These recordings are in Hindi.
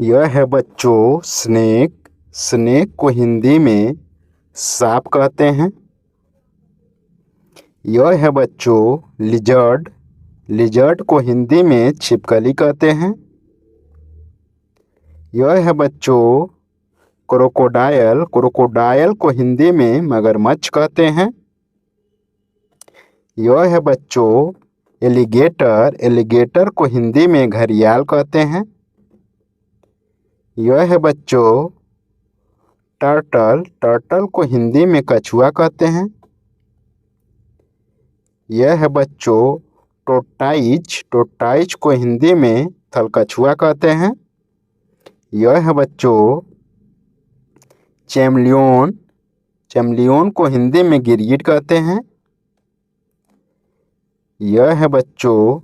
यह है बच्चों स्नेक। स्नेक को हिंदी में सांप कहते हैं। यह है बच्चों लिजर्ड। लिजर्ड को हिंदी में छिपकली कहते हैं। यह है बच्चों क्रोकोडायल। क्रोकोडायल को हिंदी में मगरमच्छ कहते हैं। यह है बच्चों एलिगेटर। एलिगेटर को हिंदी में घड़ियाल कहते हैं। यह है बच्चों टर्टल। टर्टल को हिंदी में कछुआ कहते हैं। यह है बच्चों टोर्टोइज। टोर्टोइज को हिंदी में थलकछुआ कहते हैं। यह है बच्चों चैमलियोन। चैमलियोन को हिंदी में गिरगिट कहते हैं। यह है बच्चों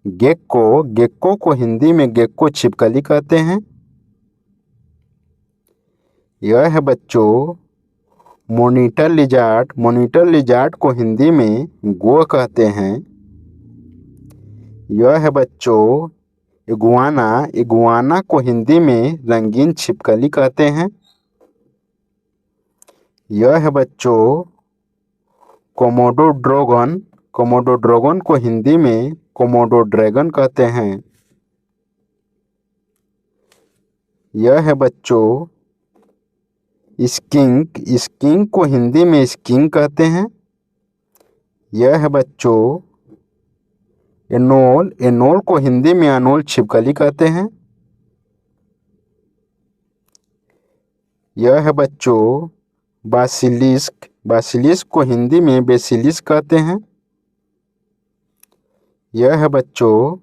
गेक्को। गेक्को को हिंदी में गेक्को छिपकली कहते हैं। यह है बच्चों मोनिटर लिजार्ड। मोनिटर लिजार्ड को हिंदी में गोह कहते हैं। यह है बच्चों इगुआना। इगुआना को हिंदी में रंगीन छिपकली कहते हैं। यह है बच्चों कोमोडो ड्रैगन। कोमोडो ड्रैगन को हिंदी में कोमोडो ड्रैगन कहते हैं। यह है बच्चों स्किंक। स्किंक को हिंदी में स्किंक कहते हैं। यह है बच्चों एनोल। एनोल को हिंदी में अनोल छिपकली कहते हैं। यह है बच्चों बासिलिस्क। बासिलिस्क को हिंदी में बेसिलिस्क कहते हैं। यह है बच्चों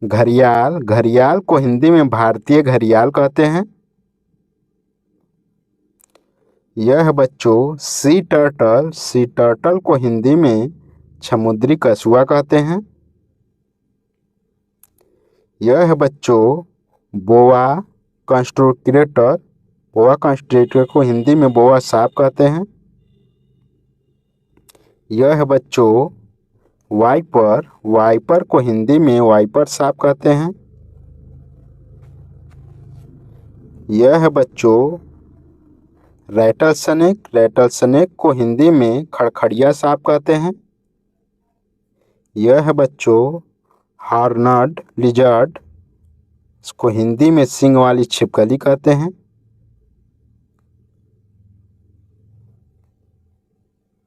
घड़ियाल। घड़ियाल को हिंदी में भारतीय घड़ियाल कहते हैं। यह है बच्चों सी टर्टल। सी टर्टल को हिंदी में समुद्री कछुआ कहते हैं। यह है बच्चों बोआ कंस्ट्रिक्टर। बोआ कंस्ट्रिक्टर को हिंदी में बोआ सांप कहते हैं। यह है बच्चों वाइपर। वाइपर को हिंदी में वाइपर सांप कहते हैं। यह है बच्चों रैटल स्नेक। रैटल स्नेक को हिंदी में खड़खड़िया सांप कहते हैं। यह है बच्चों हॉर्नड लिजर्ड। इसको हिंदी में सींग वाली छिपकली कहते हैं।